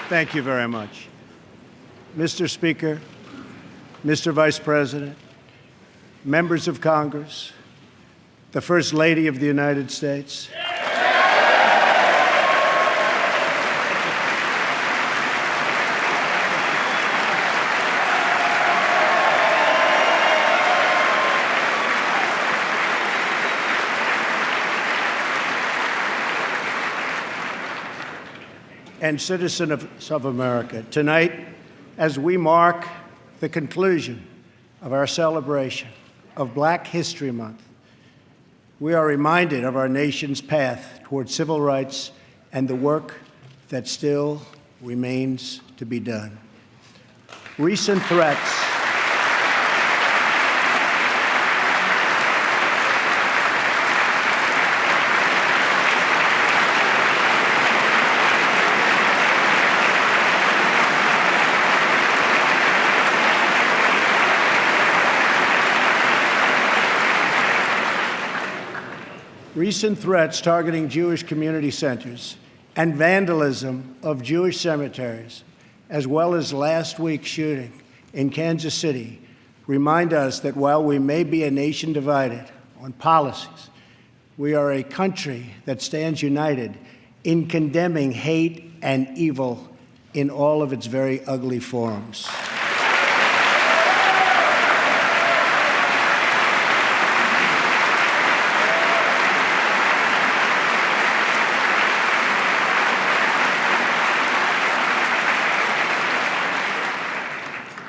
Thank you very much. Mr. Speaker, Mr. Vice President, members of Congress, the First Lady of the United States. And citizens of America, tonight, as we mark the conclusion of our celebration of Black History Month, we are reminded of our nation's path toward civil rights and the work that still remains to be done. Recent threats targeting Jewish community centers and vandalism of Jewish cemeteries, as well as last week's shooting in Kansas City, remind us that while we may be a nation divided on policies, we are a country that stands united in condemning hate and evil in all of its very ugly forms.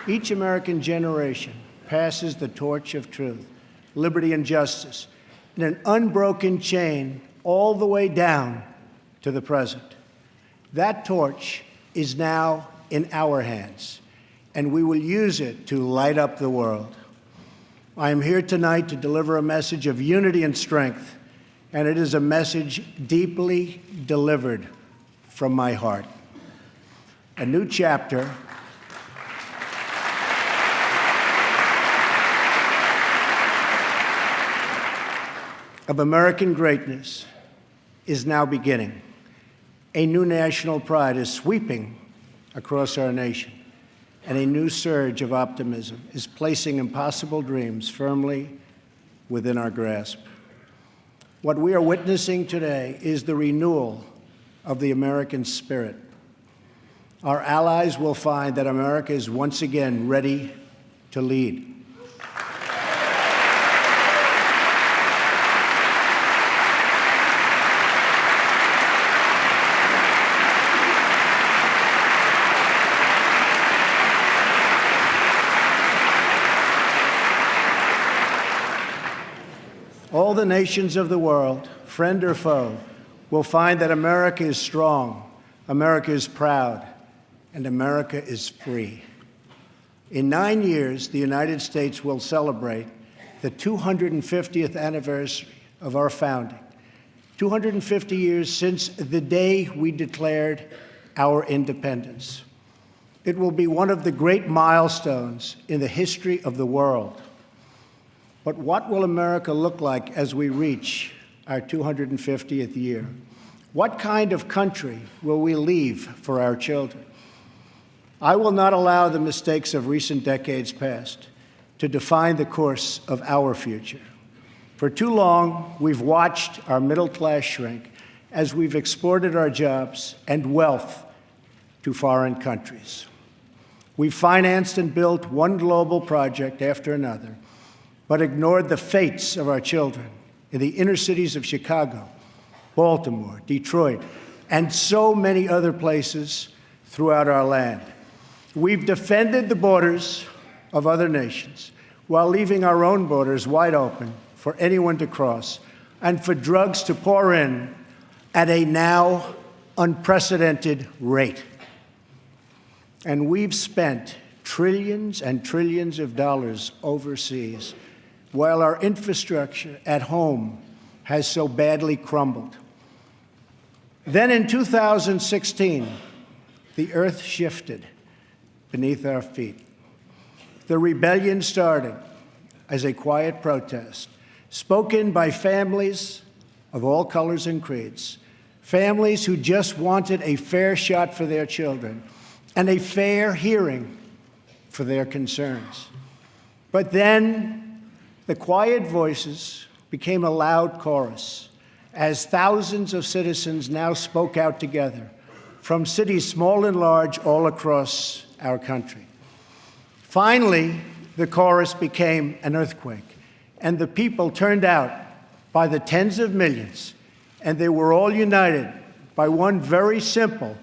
Each American generation passes the torch of truth, liberty, and justice in an unbroken chain all the way down to the present. That torch is now in our hands, and we will use it to light up the world. I am here tonight to deliver a message of unity and strength, and it is a message deeply delivered from my heart. A new chapter of American greatness is now beginning. A new national pride is sweeping across our nation, and a new surge of optimism is placing impossible dreams firmly within our grasp. What we are witnessing today is the renewal of the American spirit. Our allies will find that America is once again ready to lead. All the nations of the world, friend or foe, will find that America is strong, America is proud, and America is free. In 9 years, the United States will celebrate the 250th anniversary of our founding, 250 years since the day we declared our independence. It will be one of the great milestones in the history of the world. But what will America look like as we reach our 250th year? What kind of country will we leave for our children? I will not allow the mistakes of recent decades past to define the course of our future. For too long, we've watched our middle class shrink as we've exported our jobs and wealth to foreign countries. We've financed and built one global project after another, but ignored the fates of our children in the inner cities of Chicago, Baltimore, Detroit, and so many other places throughout our land. We've defended the borders of other nations while leaving our own borders wide open for anyone to cross and for drugs to pour in at a now unprecedented rate. And we've spent trillions and trillions of dollars overseas, while our infrastructure at home has so badly crumbled. Then in 2016, the earth shifted beneath our feet. The rebellion started as a quiet protest, spoken by families of all colors and creeds, families who just wanted a fair shot for their children and a fair hearing for their concerns. But then the quiet voices became a loud chorus as thousands of citizens now spoke out together from cities small and large all across our country. Finally, the chorus became an earthquake, and the people turned out by the tens of millions, and they were all united by one very simple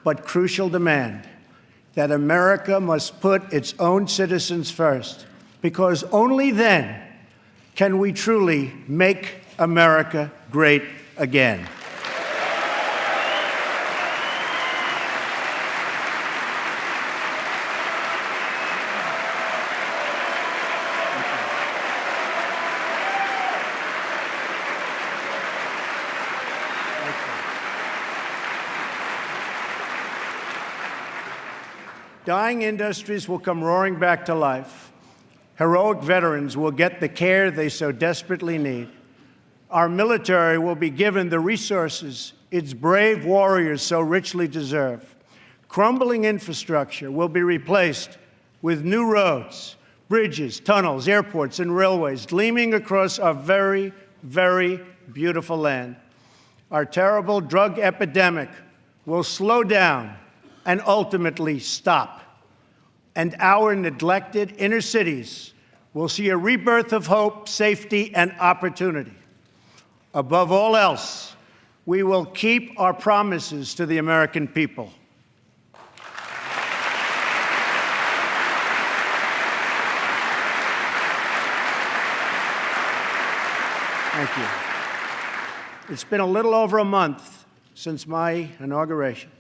but crucial demand: that America must put its own citizens first, because only then can we truly make America great again. Dying industries will come roaring back to life. Heroic veterans will get the care they so desperately need. Our military will be given the resources its brave warriors so richly deserve. Crumbling infrastructure will be replaced with new roads, bridges, tunnels, airports, and railways gleaming across our very, very beautiful land. Our terrible drug epidemic will slow down and ultimately stop. And our neglected inner cities will see a rebirth of hope, safety, and opportunity. Above all else, we will keep our promises to the American people. Thank you. It's been a little over a month since my inauguration,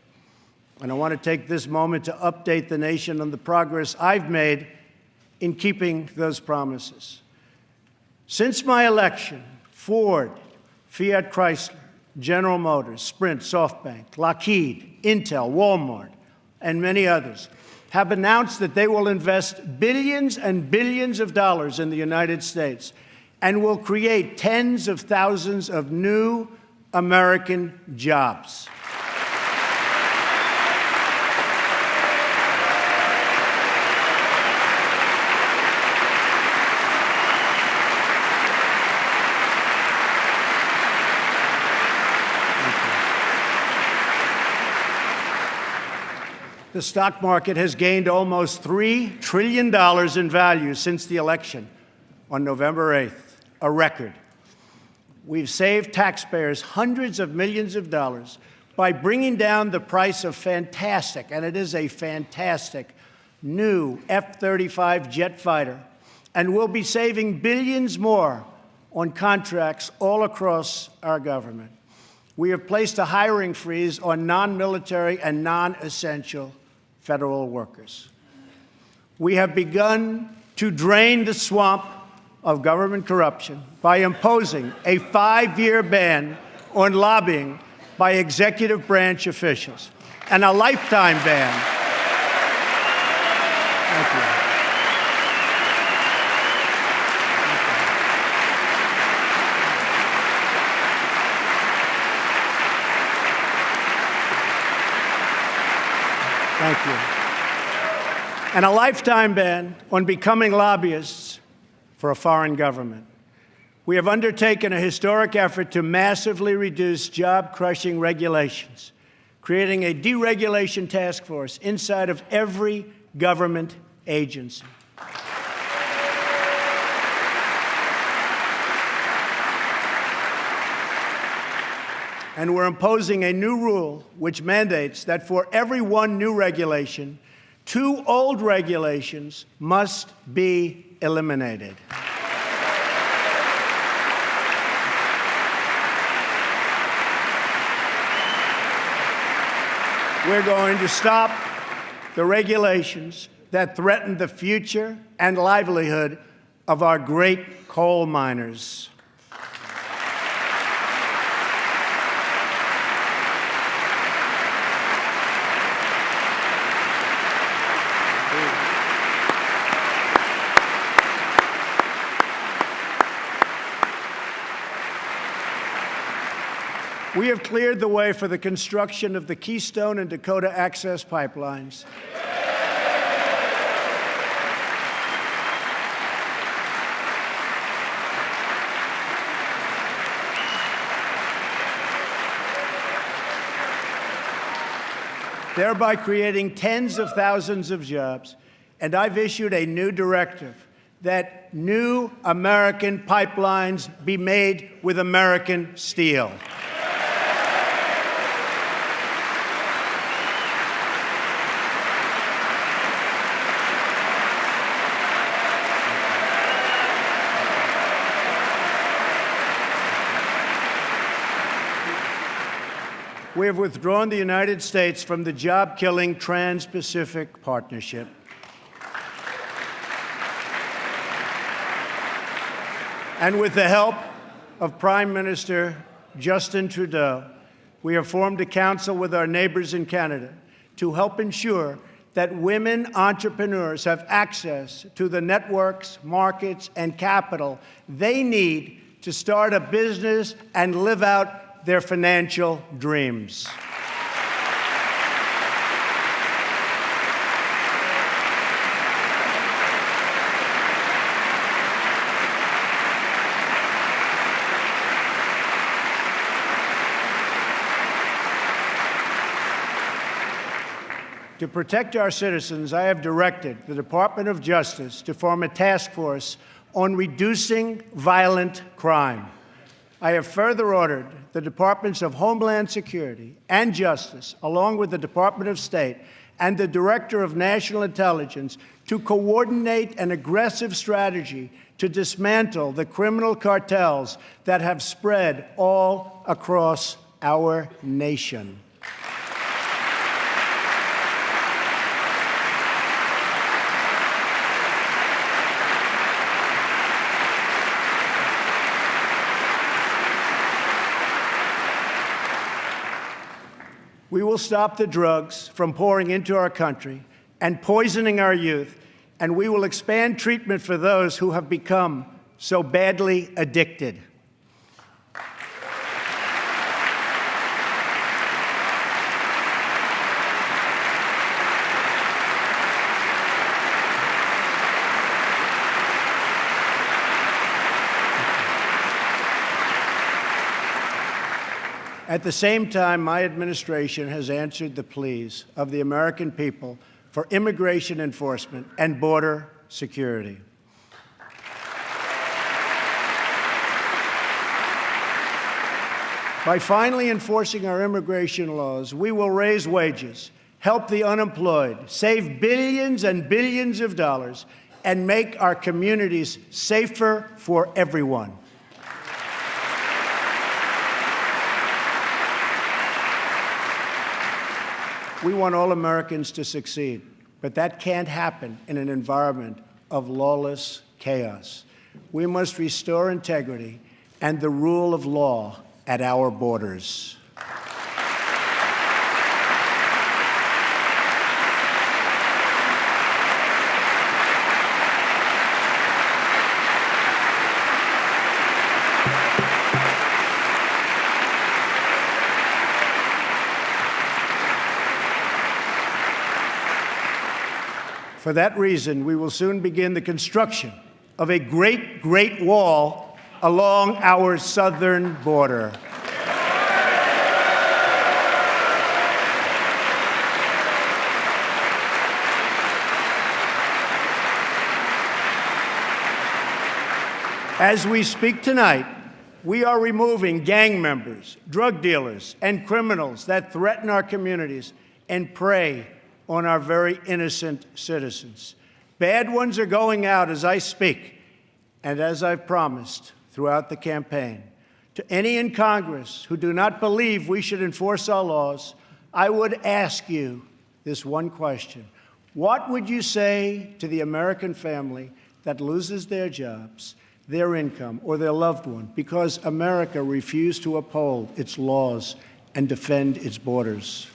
and I want to take this moment to update the nation on the progress I've made in keeping those promises. Since my election, Ford, Fiat Chrysler, General Motors, Sprint, SoftBank, Lockheed, Intel, Walmart, and many others have announced that they will invest billions and billions of dollars in the United States and will create tens of thousands of new American jobs. The stock market has gained almost $3 trillion in value since the election on November 8th, a record. We've saved taxpayers hundreds of millions of dollars by bringing down the price of fantastic, and it is a fantastic, new F-35 jet fighter, and we'll be saving billions more on contracts all across our government. We have placed a hiring freeze on non-military and non-essential federal workers. We have begun to drain the swamp of government corruption by imposing a 5-year ban on lobbying by executive branch officials and a lifetime ban. Thank you. Thank you. And a lifetime ban on becoming lobbyists for a foreign government. We have undertaken a historic effort to massively reduce job-crushing regulations, creating a deregulation task force inside of every government agency. And we're imposing a new rule which mandates that for every one new regulation, 2 old regulations must be eliminated. We're going to stop the regulations that threaten the future and livelihood of our great coal miners. We have cleared the way for the construction of the Keystone and Dakota Access pipelines. Thereby creating tens of thousands of jobs. And I've issued a new directive that new American pipelines be made with American steel. We have withdrawn the United States from the job-killing Trans-Pacific Partnership. And with the help of Prime Minister Justin Trudeau, we have formed a council with our neighbors in Canada to help ensure that women entrepreneurs have access to the networks, markets, and capital they need to start a business and live out their financial dreams. To protect our citizens, I have directed the Department of Justice to form a task force on reducing violent crime. I have further ordered the Departments of Homeland Security and Justice, along with the Department of State and the Director of National Intelligence, to coordinate an aggressive strategy to dismantle the criminal cartels that have spread all across our nation. We will stop the drugs from pouring into our country and poisoning our youth, and we will expand treatment for those who have become so badly addicted. At the same time, my administration has answered the pleas of the American people for immigration enforcement and border security. By finally enforcing our immigration laws, we will raise wages, help the unemployed, save billions and billions of dollars, and make our communities safer for everyone. We want all Americans to succeed, but that can't happen in an environment of lawless chaos. We must restore integrity and the rule of law at our borders. For that reason, we will soon begin the construction of a great, great wall along our southern border. As we speak tonight, we are removing gang members, drug dealers, and criminals that threaten our communities and prey on our very innocent citizens. Bad ones are going out as I speak, and as I've promised throughout the campaign. To any in Congress who do not believe we should enforce our laws, I would ask you this one question. What would you say to the American family that loses their jobs, their income, or their loved one because America refused to uphold its laws and defend its borders?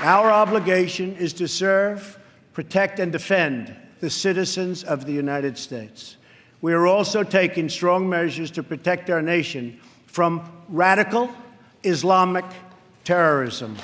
Our obligation is to serve, protect and defend the citizens of the United States. We are also taking strong measures to protect our nation from radical Islamic terrorism.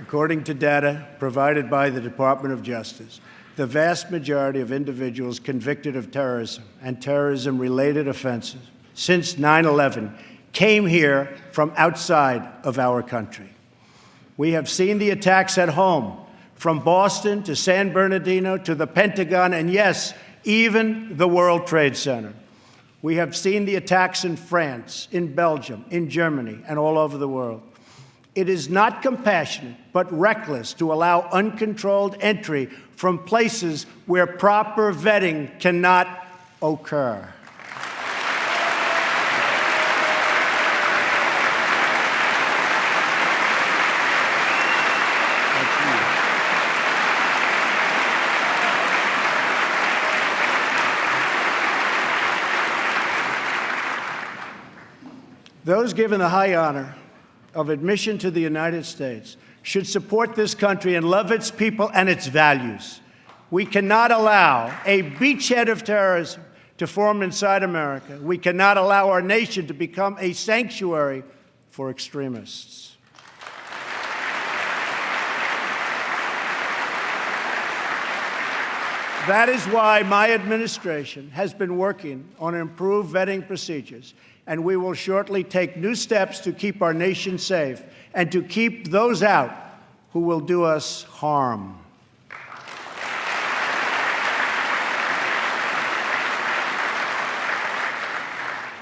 According to data provided by the Department of Justice, the vast majority of individuals convicted of terrorism and terrorism-related offenses since 9/11 came here from outside of our country. We have seen the attacks at home, from Boston to San Bernardino to the Pentagon, and yes, even the World Trade Center. We have seen the attacks in France, in Belgium, in Germany, and all over the world. It is not compassionate, but reckless to allow uncontrolled entry from places where proper vetting cannot occur. Those given the high honor of admission to the United States should support this country and love its people and its values. We cannot allow a beachhead of terrorism to form inside America. We cannot allow our nation to become a sanctuary for extremists. That is why my administration has been working on improved vetting procedures, and we will shortly take new steps to keep our nation safe and to keep those out who will do us harm.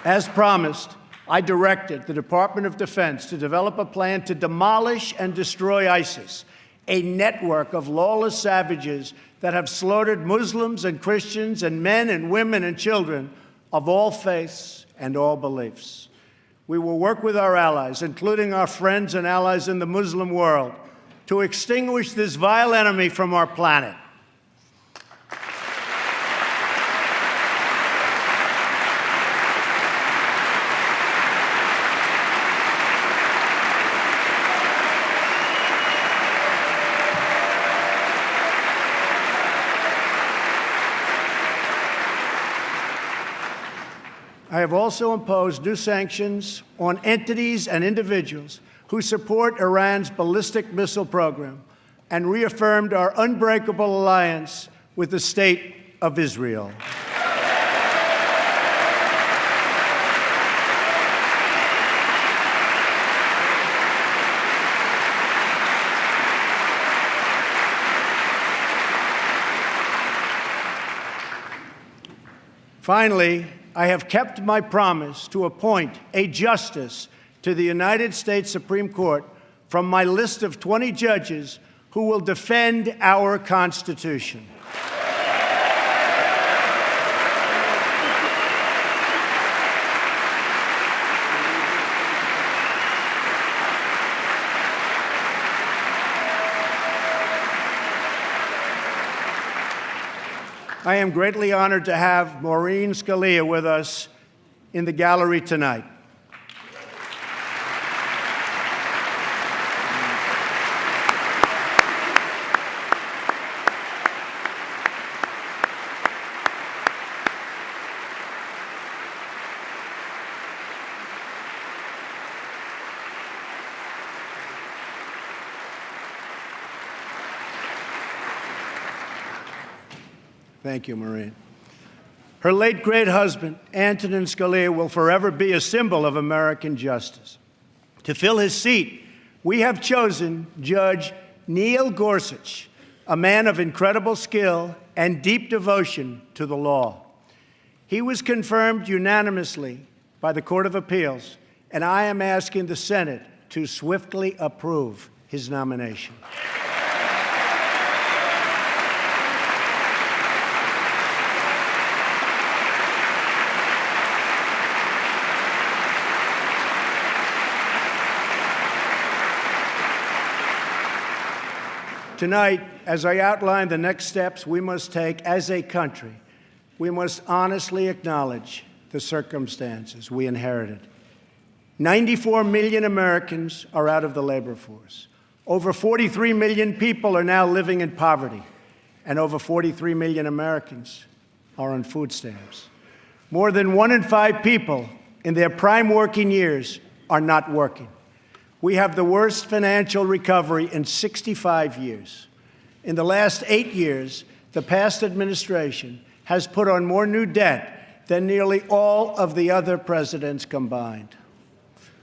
As promised, I directed the Department of Defense to develop a plan to demolish and destroy ISIS, a network of lawless savages that have slaughtered Muslims and Christians and men and women and children of all faiths and all beliefs. We will work with our allies, including our friends and allies in the Muslim world, to extinguish this vile enemy from our planet. I have also imposed new sanctions on entities and individuals who support Iran's ballistic missile program and reaffirmed our unbreakable alliance with the State of Israel. Finally, I have kept my promise to appoint a justice to the United States Supreme Court from my list of 20 judges who will defend our Constitution. I am greatly honored to have Maureen Scalia with us in the gallery tonight. Thank you, Maureen. Her late great husband, Antonin Scalia, will forever be a symbol of American justice. To fill his seat, we have chosen Judge Neil Gorsuch, a man of incredible skill and deep devotion to the law. He was confirmed unanimously by the Court of Appeals, and I am asking the Senate to swiftly approve his nomination. Tonight, as I outline the next steps we must take as a country, we must honestly acknowledge the circumstances we inherited. 94 million Americans are out of the labor force. Over 43 million people are now living in poverty, and over 43 million Americans are on food stamps. More than 1 in 5 people in their prime working years are not working. We have the worst financial recovery in 65 years. In the last 8 years, the past administration has put on more new debt than nearly all of the other presidents combined.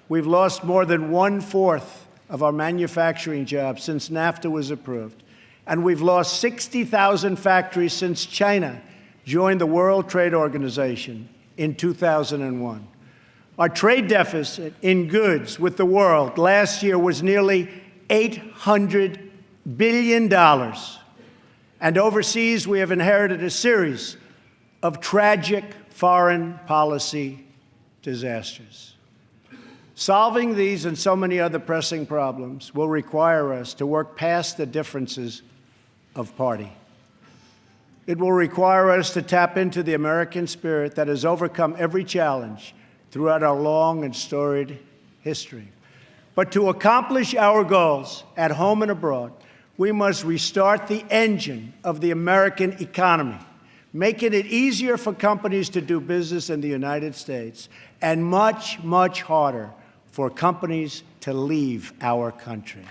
We've lost more than 1/4 of our manufacturing jobs since NAFTA was approved, and we've lost 60,000 factories since China joined the World Trade Organization in 2001. Our trade deficit in goods with the world last year was nearly $800 billion. And overseas, we have inherited a series of tragic foreign policy disasters. Solving these and so many other pressing problems will require us to work past the differences of party. It will require us to tap into the American spirit that has overcome every challenge throughout our long and storied history. But to accomplish our goals at home and abroad, we must restart the engine of the American economy, making it easier for companies to do business in the United States and much, much harder for companies to leave our country.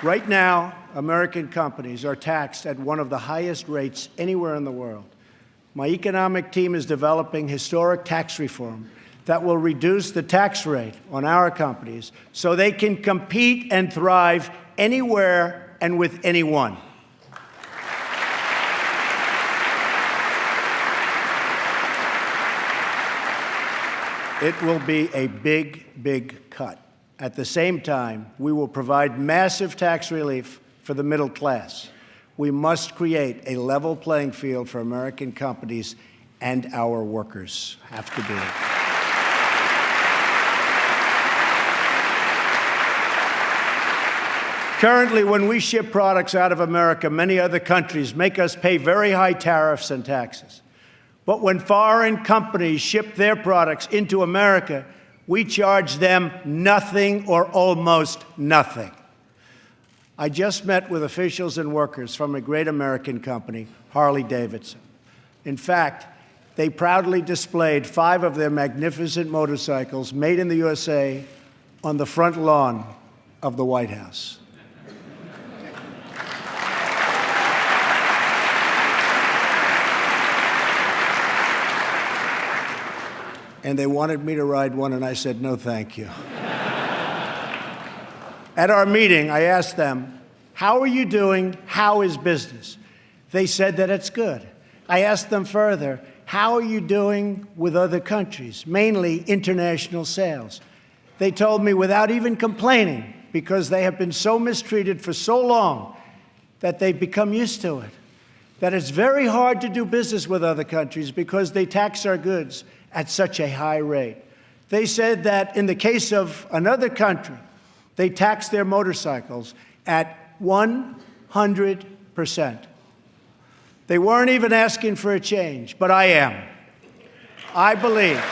Right now, American companies are taxed at one of the highest rates anywhere in the world. My economic team is developing historic tax reform that will reduce the tax rate on our companies so they can compete and thrive anywhere and with anyone. It will be a big, big cut. At the same time, we will provide massive tax relief for the middle class. We must create a level playing field for American companies, and our workers have to do it. Currently, when we ship products out of America, many other countries make us pay very high tariffs and taxes. But when foreign companies ship their products into America, we charge them nothing or almost nothing. I just met with officials and workers from a great American company, Harley-Davidson. In fact, they proudly displayed 5 of their magnificent motorcycles made in the USA on the front lawn of the White House. And they wanted me to ride one, and I said, no, thank you. At our meeting, I asked them, how are you doing? How is business? They said that it's good. I asked them further, how are you doing with other countries, mainly international sales? They told me without even complaining, because they have been so mistreated for so long that they've become used to it, that it's very hard to do business with other countries because they tax our goods at such a high rate. They said that in the case of another country, they tax their motorcycles at 100%. They weren't even asking for a change, but I am. I believe.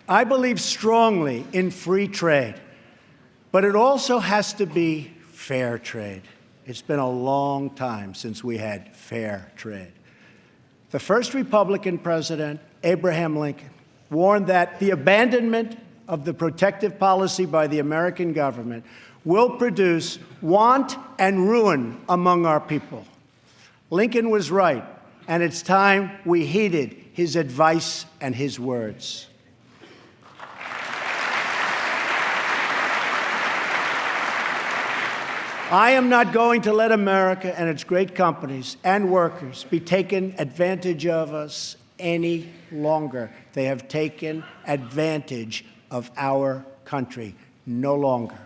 I believe strongly in free trade, but it also has to be fair trade. It's been a long time since we had fair trade. The first Republican president, Abraham Lincoln, warned that the abandonment of the protective policy by the American government will produce want and ruin among our people. Lincoln was right, and it's time we heeded his advice and his words. I am not going to let America and its great companies and workers be taken advantage of us any longer. They have taken advantage of our country. No longer.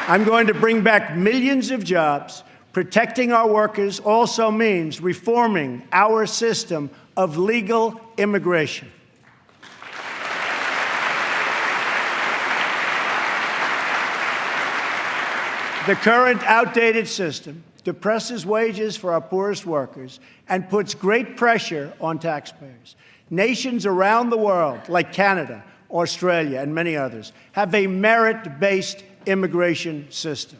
I'm going to bring back millions of jobs. Protecting our workers also means reforming our system of legal immigration. The current outdated system depresses wages for our poorest workers and puts great pressure on taxpayers. Nations around the world, like Canada, Australia, and many others, have a merit-based immigration system.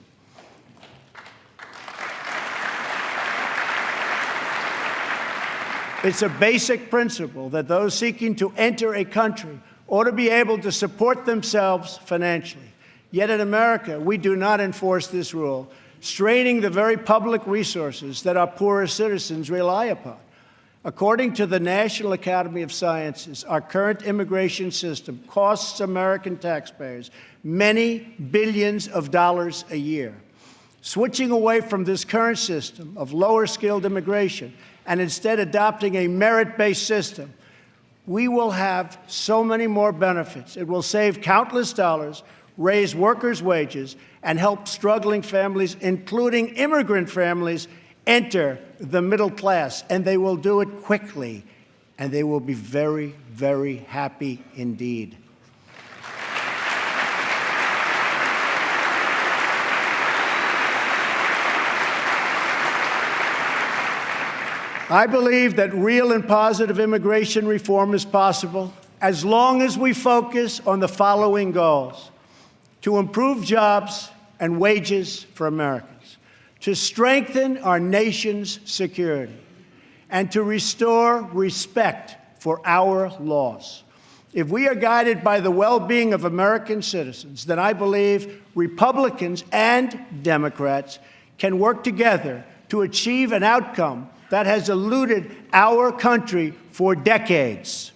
It's a basic principle that those seeking to enter a country ought to be able to support themselves financially. Yet in America, we do not enforce this rule, straining the very public resources that our poorest citizens rely upon. According to the National Academy of Sciences, our current immigration system costs American taxpayers many billions of dollars a year. Switching away from this current system of lower-skilled immigration and instead adopting a merit-based system, we will have so many more benefits. It will save countless dollars, raise workers' wages, and help struggling families, including immigrant families, enter the middle class. And they will do it quickly, and they will be very, very happy indeed. I believe that real and positive immigration reform is possible as long as we focus on the following goals: to improve jobs and wages for Americans, to strengthen our nation's security, and to restore respect for our laws. If we are guided by the well-being of American citizens, then I believe Republicans and Democrats can work together to achieve an outcome that has eluded our country for decades.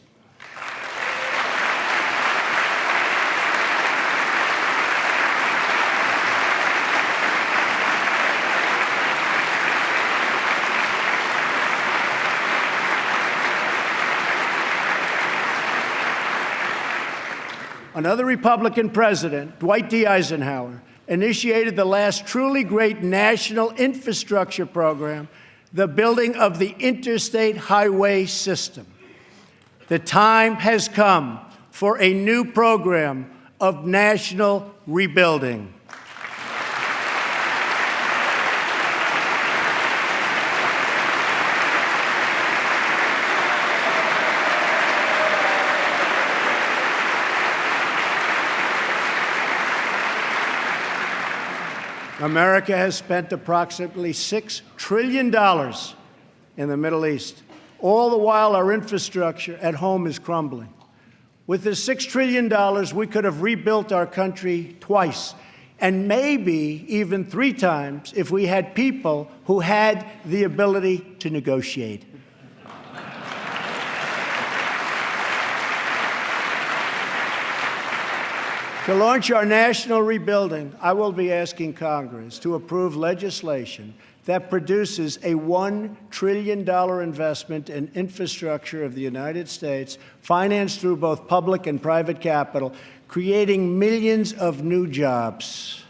Another Republican president, Dwight D. Eisenhower, initiated the last truly great national infrastructure program, the building of the interstate highway system. The time has come for a new program of national rebuilding. America has spent approximately $6 trillion in the Middle East. All the while, our infrastructure at home is crumbling. With this $6 trillion, we could have rebuilt our country twice, and maybe even 3 times if we had people who had the ability to negotiate. To launch our national rebuilding, I will be asking Congress to approve legislation that produces a $1 trillion investment in infrastructure of the United States, financed through both public and private capital, creating millions of new jobs.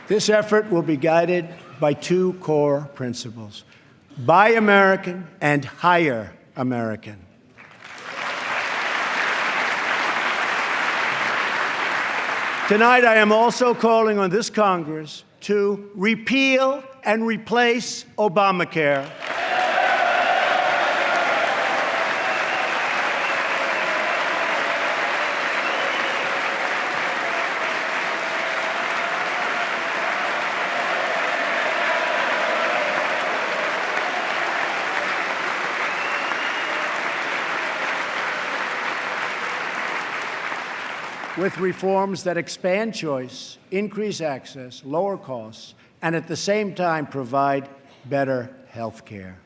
This effort will be guided by 2 core principles: buy American and hire American. Tonight, I am also calling on this Congress to repeal and replace Obamacare. with reforms that expand choice, increase access, lower costs, and at the same time provide better health care.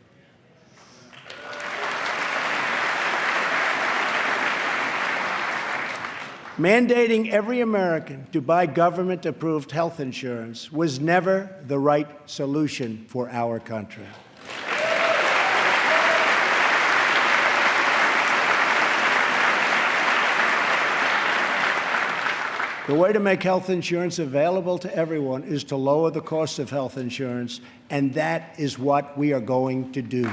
Mandating every American to buy government-approved health insurance was never the right solution for our country. The way to make health insurance available to everyone is to lower the cost of health insurance, and that is what we are going to do.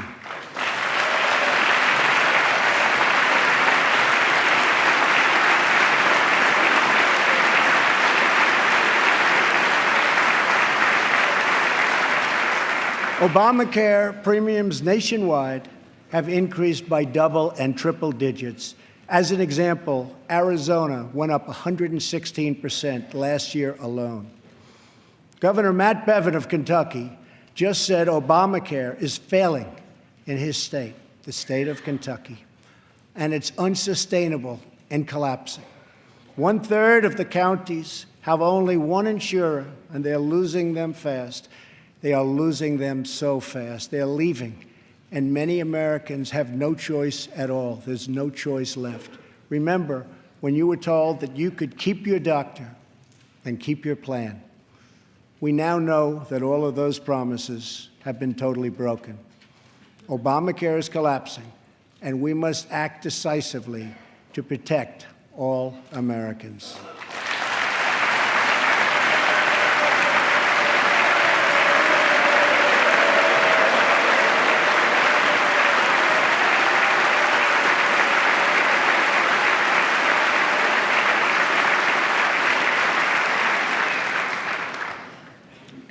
Obamacare premiums nationwide have increased by double and triple digits. As an example, Arizona went up 116% last year alone. Governor Matt Bevin of Kentucky just said Obamacare is failing in his state, the state of Kentucky, and it's unsustainable and collapsing. 1/3 of the counties have only one insurer, and they're losing them fast. They are losing them so fast. They're leaving. And many Americans have no choice at all. There's no choice left. Remember, when you were told that you could keep your doctor and keep your plan, we now know that all of those promises have been totally broken. Obamacare is collapsing, and we must act decisively to protect all Americans.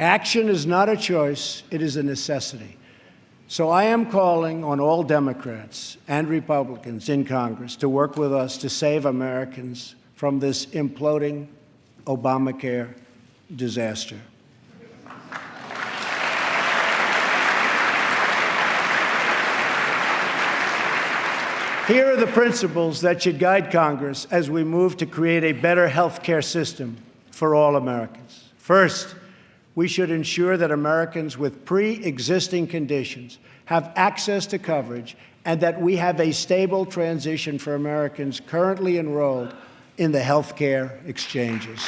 Action is not a choice, it is a necessity. So I am calling on all Democrats and Republicans in Congress to work with us to save Americans from this imploding Obamacare disaster. Here are the principles that should guide Congress as we move to create a better health care system for all Americans. First, we should ensure that Americans with pre-existing conditions have access to coverage and that we have a stable transition for Americans currently enrolled in the health care exchanges.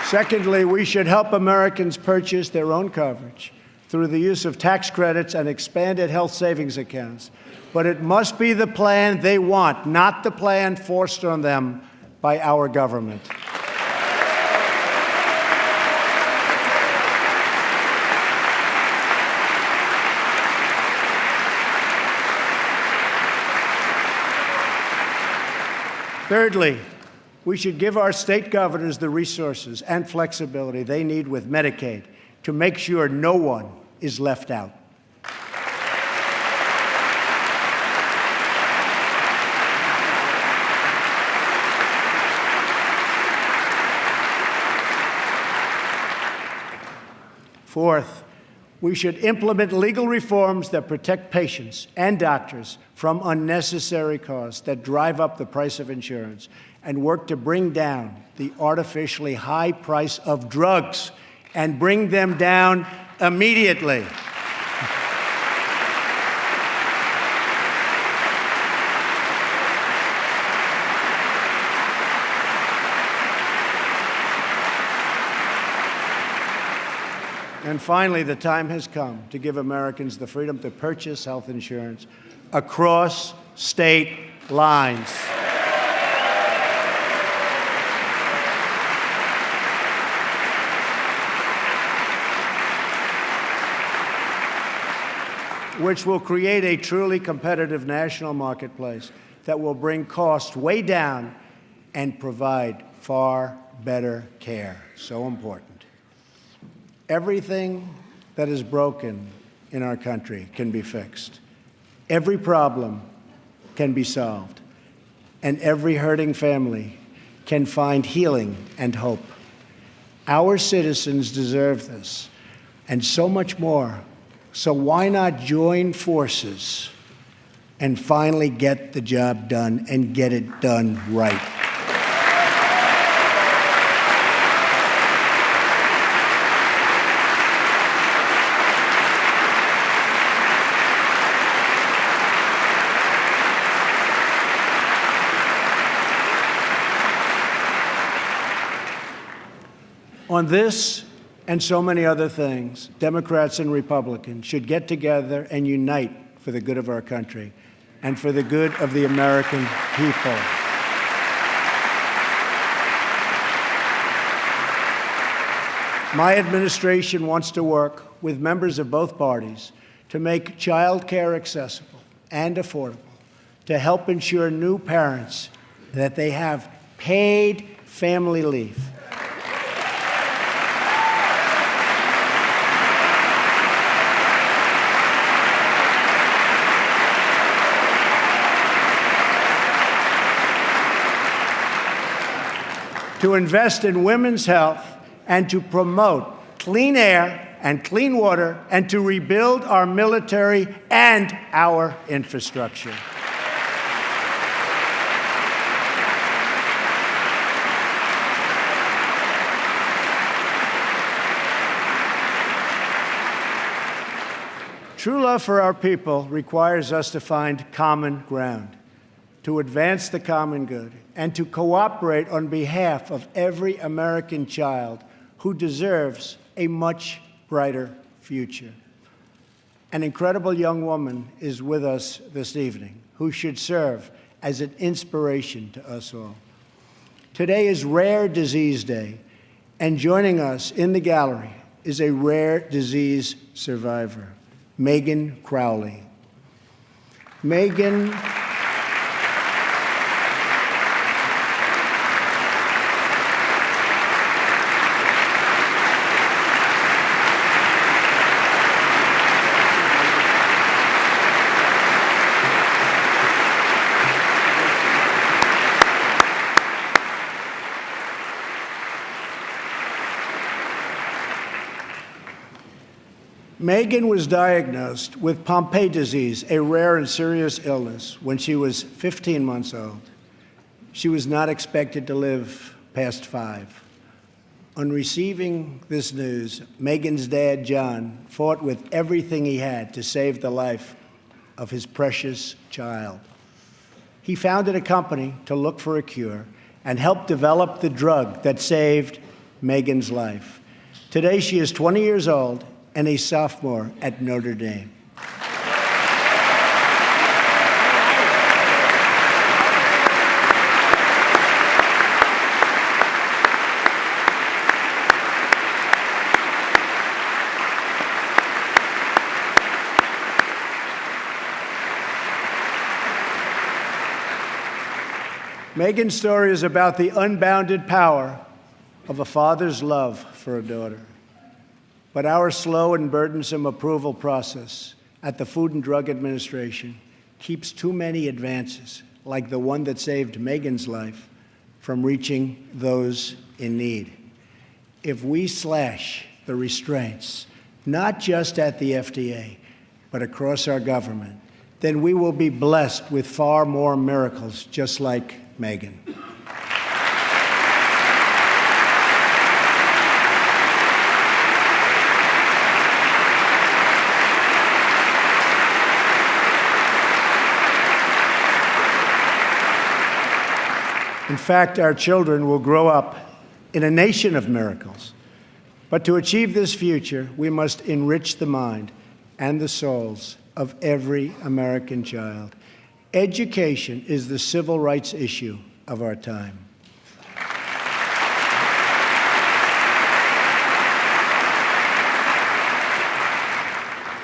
Secondly, we should help Americans purchase their own coverage through the use of tax credits and expanded health savings accounts. But it must be the plan they want, not the plan forced on them by our government. Thirdly, we should give our state governors the resources and flexibility they need with Medicaid to make sure no one is left out. Fourth, we should implement legal reforms that protect patients and doctors from unnecessary costs that drive up the price of insurance and work to bring down the artificially high price of drugs and bring them down immediately. And finally, the time has come to give Americans the freedom to purchase health insurance across state lines. Which will create a truly competitive national marketplace that will bring costs way down and provide far better care. So important. Everything that is broken in our country can be fixed. Every problem can be solved. And every hurting family can find healing and hope. Our citizens deserve this, and so much more. So why not join forces and finally get the job done and get it done right? On this and so many other things, Democrats and Republicans should get together and unite for the good of our country and for the good of the American people. My administration wants to work with members of both parties to make child care accessible and affordable, to help ensure new parents that they have paid family leave, to invest in women's health, and to promote clean air and clean water, and to rebuild our military and our infrastructure. True love for our people requires us to find common ground, to advance the common good, and to cooperate on behalf of every American child who deserves a much brighter future. An incredible young woman is with us this evening who should serve as an inspiration to us all. Today is Rare Disease Day, and joining us in the gallery is a rare disease survivor, Megan Crowley. Megan Megan was diagnosed with Pompe disease, a rare and serious illness, when she was 15 months old. She was not expected to live past 5. On receiving this news, Megan's dad, John, fought with everything he had to save the life of his precious child. He founded a company to look for a cure and helped develop the drug that saved Megan's life. Today, she is 20 years old and a sophomore at Notre Dame. Megan's story is about the unbounded power of a father's love for a daughter. But our slow and burdensome approval process at the Food and Drug Administration keeps too many advances, like the one that saved Megan's life, from reaching those in need. If we slash the restraints, not just at the FDA, but across our government, then we will be blessed with far more miracles just like Megan. In fact, our children will grow up in a nation of miracles. But to achieve this future, we must enrich the mind and the souls of every American child. Education is the civil rights issue of our time.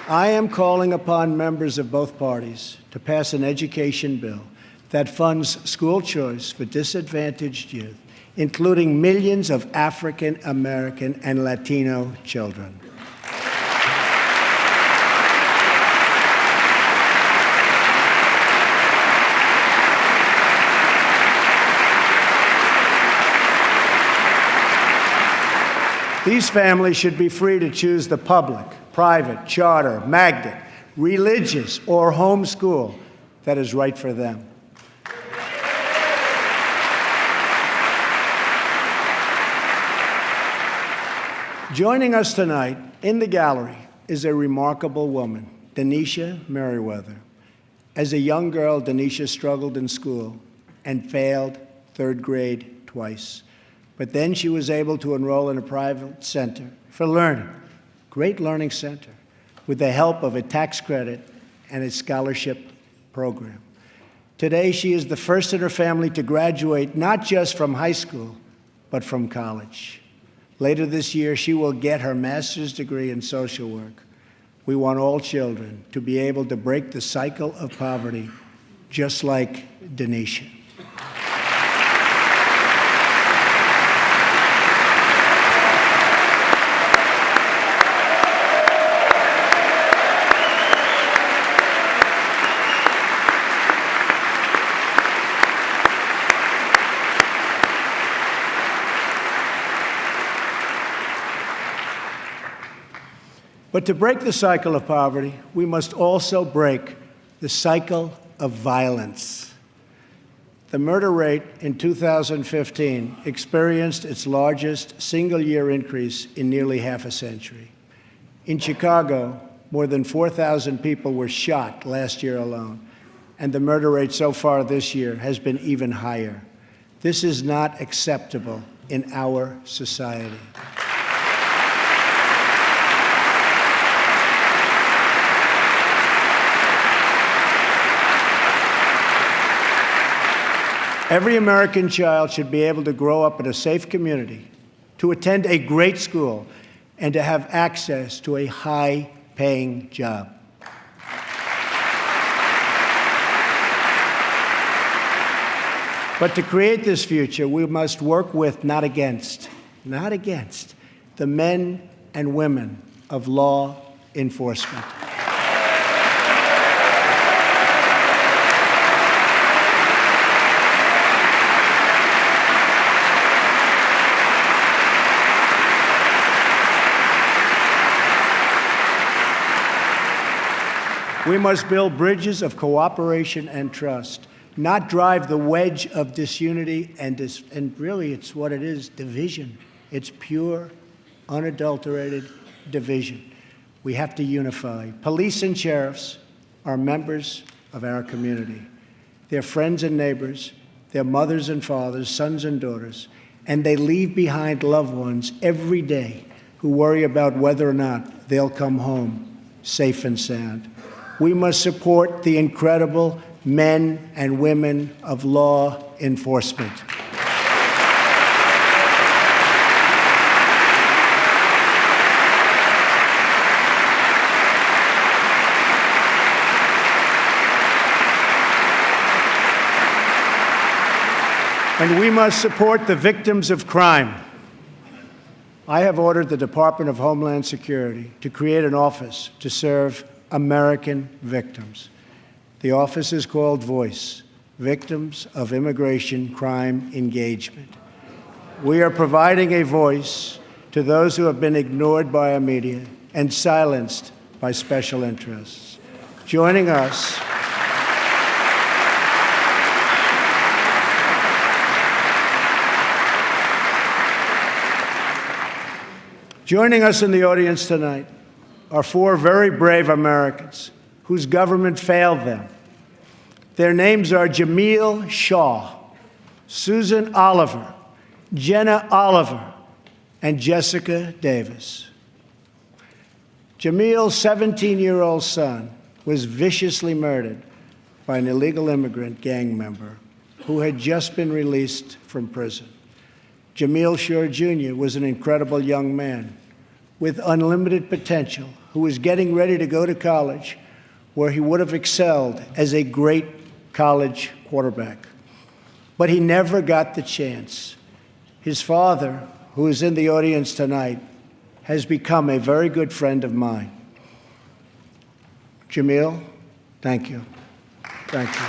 I am calling upon members of both parties to pass an education bill that funds school choice for disadvantaged youth, including millions of African American and Latino children. These families should be free to choose the public, private, charter, magnet, religious, or homeschool that is right for them. Joining us tonight in the gallery is a remarkable woman, Denisha Merriweather. As a young girl, Denisha struggled in school and failed third grade twice. But then she was able to enroll in a private center for learning, great learning center, with the help of a tax credit and a scholarship program. Today, she is the first in her family to graduate not just from high school, but from college. Later this year, she will get her master's degree in social work. We want all children to be able to break the cycle of poverty, just like Denisha. But to break the cycle of poverty, we must also break the cycle of violence. The murder rate in 2015 experienced its largest single-year increase in nearly half a century. In Chicago, more than 4,000 people were shot last year alone, and the murder rate so far this year has been even higher. This is not acceptable in our society. Every American child should be able to grow up in a safe community, to attend a great school, and to have access to a high-paying job. But to create this future, we must work with, not against, the men and women of law enforcement. We must build bridges of cooperation and trust, not drive the wedge of disunity and really it's what it is, division. It's pure, unadulterated division. We have to unify. Police and sheriffs are members of our community. They're friends and neighbors. They're mothers and fathers, sons and daughters, and they leave behind loved ones every day who worry about whether or not they'll come home safe and sound. We must support the incredible men and women of law enforcement. And we must support the victims of crime. I have ordered the Department of Homeland Security to create an office to serve American victims. The office is called VOICE, Victims of Immigration Crime Engagement. We are providing a voice to those who have been ignored by our media and silenced by special interests. Joining us in the audience tonight are four very brave Americans whose government failed them. Their names are Jamil Shaw, Susan Oliver, Jenna Oliver, and Jessica Davis. Jamil's 17-year-old son was viciously murdered by an illegal immigrant gang member who had just been released from prison. Jamil Shaw Jr. was an incredible young man with unlimited potential who was getting ready to go to college where he would have excelled as a great college quarterback. But he never got the chance. His father, who is in the audience tonight, has become a very good friend of mine. Jamil, thank you. Thank you.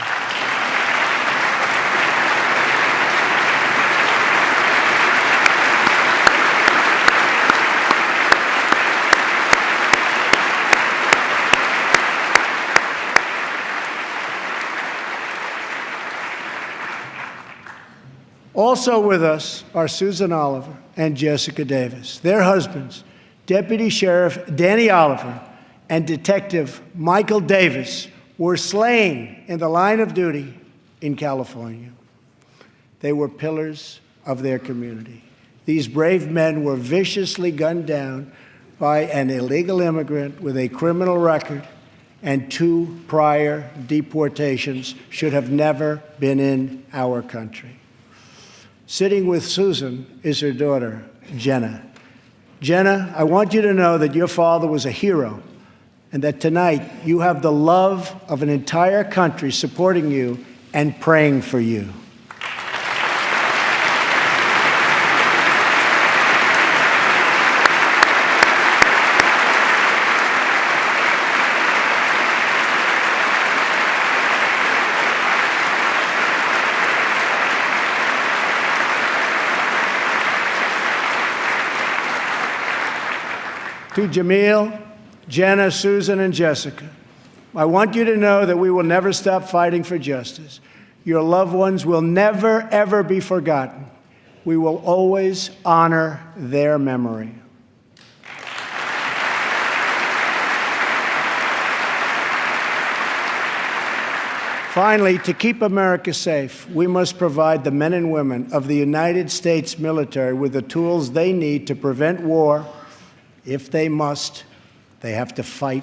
Also with us are Susan Oliver and Jessica Davis. Their husbands, Deputy Sheriff Danny Oliver and Detective Michael Davis, were slain in the line of duty in California. They were pillars of their community. These brave men were viciously gunned down by an illegal immigrant with a criminal record and 2 prior deportations, should have never been in our country. Sitting with Susan is her daughter, Jenna. Jenna, I want you to know that your father was a hero and that tonight you have the love of an entire country supporting you and praying for you. To Jamil, Jenna, Susan, and Jessica, I want you to know that we will never stop fighting for justice. Your loved ones will never, ever be forgotten. We will always honor their memory. Finally, to keep America safe, we must provide the men and women of the United States military with the tools they need to prevent war. If they must, they have to fight,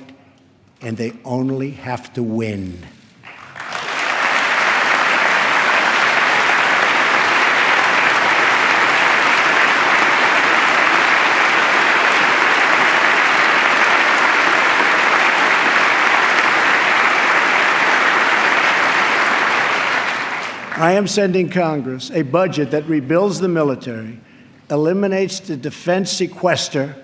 and they only have to win. I am sending Congress a budget that rebuilds the military, eliminates the defense sequester,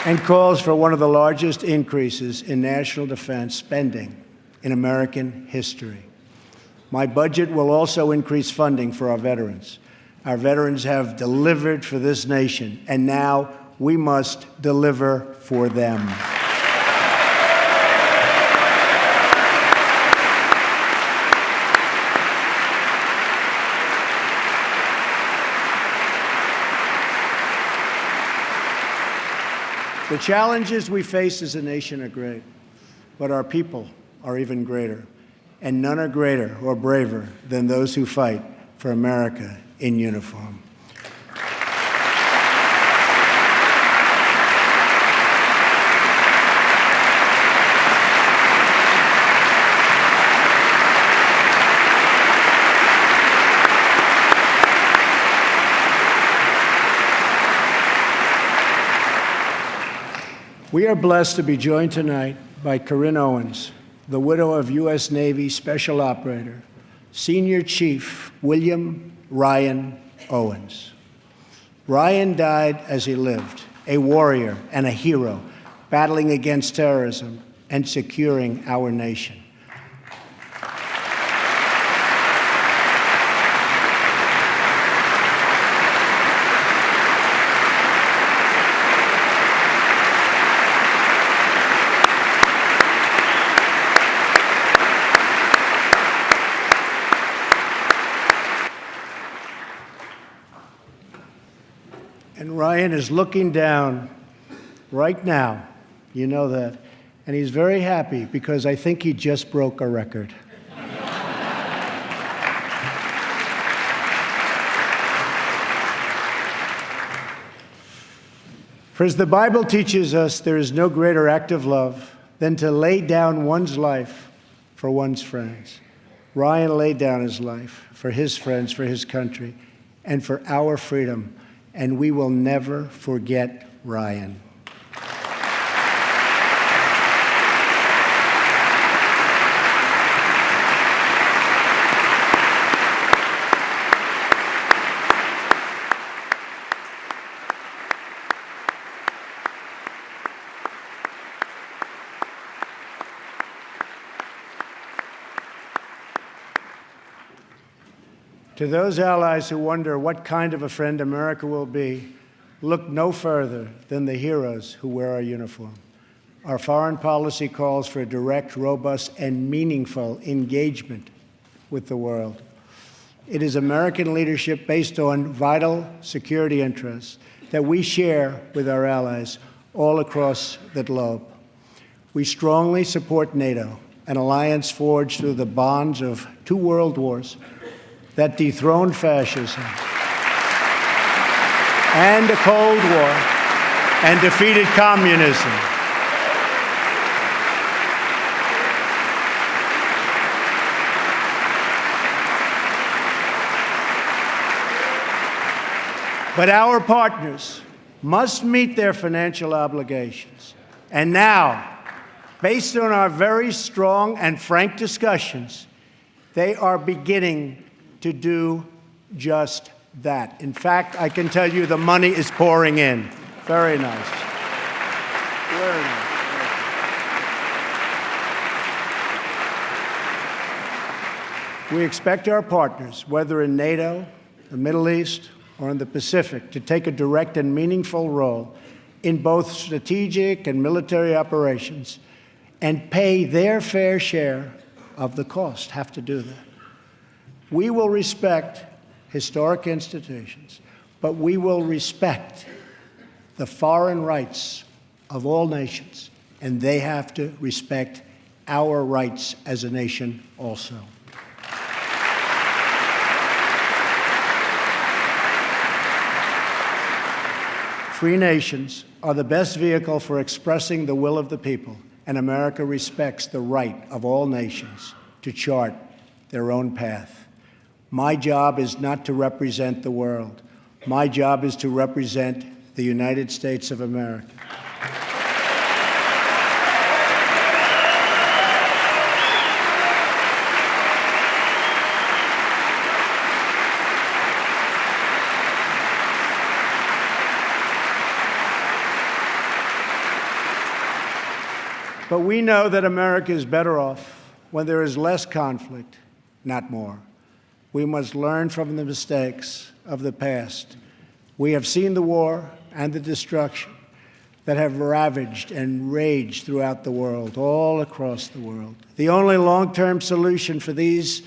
and calls for one of the largest increases in national defense spending in American history. My budget will also increase funding for our veterans. Our veterans have delivered for this nation, and now we must deliver for them. The challenges we face as a nation are great, but our people are even greater, and none are greater or braver than those who fight for America in uniform. We are blessed to be joined tonight by Corinne Owens, the widow of U.S. Navy Special Operator, Senior Chief William Ryan Owens. Ryan died as he lived, a warrior and a hero, battling against terrorism and securing our nation. And Ryan is looking down right now, you know that, and he's very happy because I think he just broke a record. For as the Bible teaches us, there is no greater act of love than to lay down one's life for one's friends. Ryan laid down his life for his friends, for his country, and for our freedom. And we will never forget Ryan. To those allies who wonder what kind of a friend America will be, look no further than the heroes who wear our uniform. Our foreign policy calls for a direct, robust, and meaningful engagement with the world. It is American leadership based on vital security interests that we share with our allies all across the globe. We strongly support NATO, an alliance forged through the bonds of 2 world wars that dethroned fascism and the Cold War and defeated communism. But our partners must meet their financial obligations. And now, based on our very strong and frank discussions, they are beginning to do just that. In fact, I can tell you the money is pouring in. Very nice. Very nice. We expect our partners, whether in NATO, the Middle East, or in the Pacific, to take a direct and meaningful role in both strategic and military operations and pay their fair share of the cost, have to do that. We will respect historic institutions, but we will respect the foreign rights of all nations, and they have to respect our rights as a nation also. Free nations are the best vehicle for expressing the will of the people, and America respects the right of all nations to chart their own path. My job is not to represent the world. My job is to represent the United States of America. But we know that America is better off when there is less conflict, not more. We must learn from the mistakes of the past. We have seen the war and the destruction that have ravaged and raged throughout the world, all across the world. The only long-term solution for these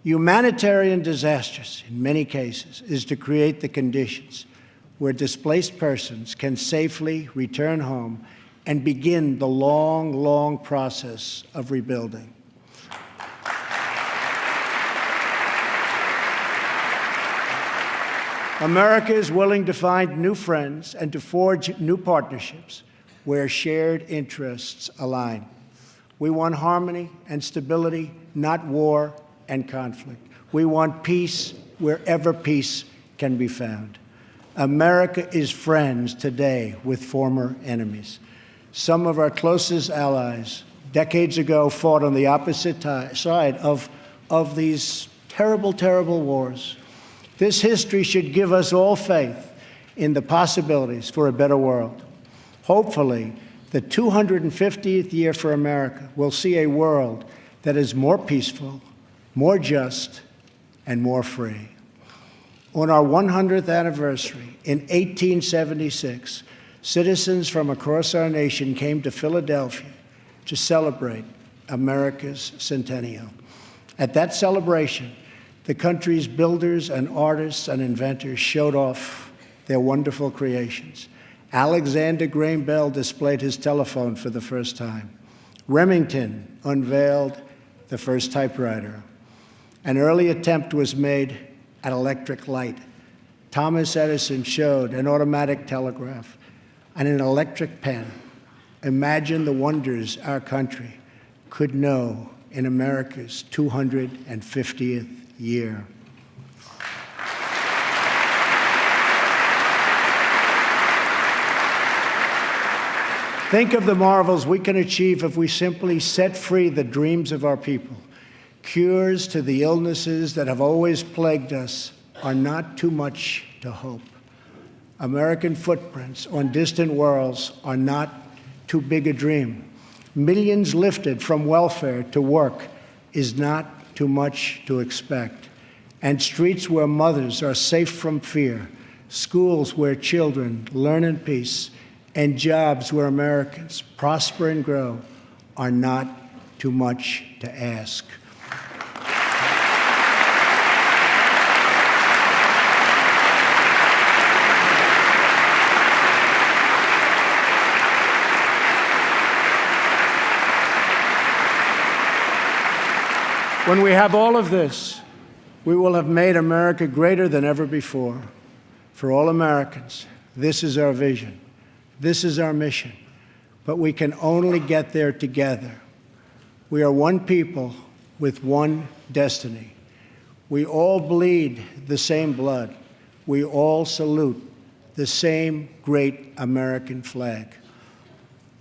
humanitarian disasters, in many cases, is to create the conditions where displaced persons can safely return home and begin the long, long process of rebuilding. America is willing to find new friends and to forge new partnerships where shared interests align. We want harmony and stability, not war and conflict. We want peace wherever peace can be found. America is friends today with former enemies. Some of our closest allies decades ago fought on the opposite side of these terrible, terrible wars. This history should give us all faith in the possibilities for a better world. Hopefully, the 250th year for America will see a world that is more peaceful, more just, and more free. On our 100th anniversary in 1876, citizens from across our nation came to Philadelphia to celebrate America's centennial. At that celebration, the country's builders and artists and inventors showed off their wonderful creations. Alexander Graham Bell displayed his telephone for the first time. Remington unveiled the first typewriter. An early attempt was made at electric light. Thomas Edison showed an automatic telegraph and an electric pen. Imagine the wonders our country could know in America's 250th year. Think of the marvels we can achieve if we simply set free the dreams of our people. Cures to the illnesses that have always plagued us are not too much to hope. American footprints on distant worlds are not too big a dream. Millions lifted from welfare to work is not too much to expect. and streets where mothers are safe from fear, schools where children learn in peace, and jobs where Americans prosper and grow are not too much to ask. When we have all of this, we will have made America greater than ever before. For all Americans, this is our vision. This is our mission. But we can only get there together. We are one people with one destiny. We all bleed the same blood. We all salute the same great American flag.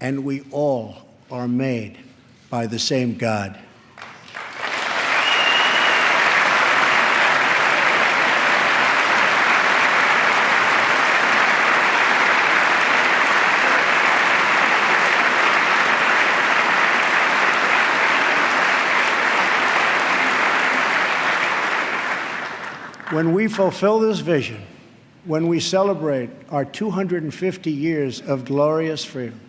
And we all are made by the same God. When we fulfill this vision, when we celebrate our 250 years of glorious freedom,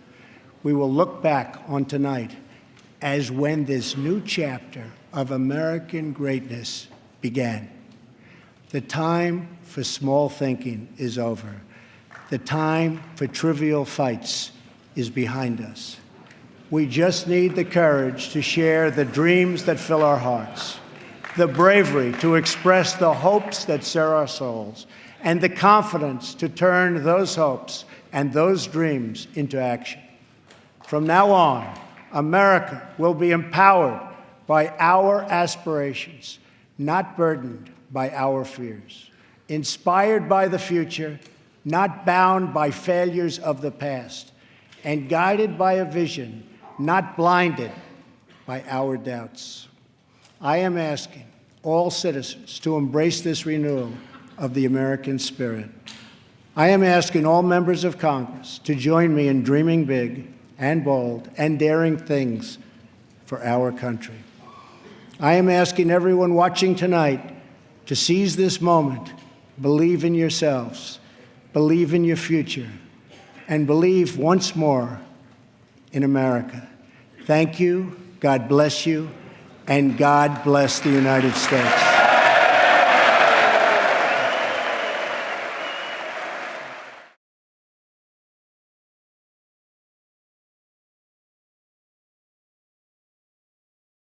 we will look back on tonight as when this new chapter of American greatness began. The time for small thinking is over. The time for trivial fights is behind us. We just need the courage to share the dreams that fill our hearts, the bravery to express the hopes that stir our souls, and the confidence to turn those hopes and those dreams into action. From now on, America will be empowered by our aspirations, not burdened by our fears, inspired by the future, not bound by failures of the past, and guided by a vision, not blinded by our doubts. I am asking all citizens to embrace this renewal of the American spirit. I am asking all members of Congress to join me in dreaming big and bold and daring things for our country. I am asking everyone watching tonight to seize this moment, believe in yourselves, believe in your future, and believe once more in America. Thank you, God bless you, and God bless the United States.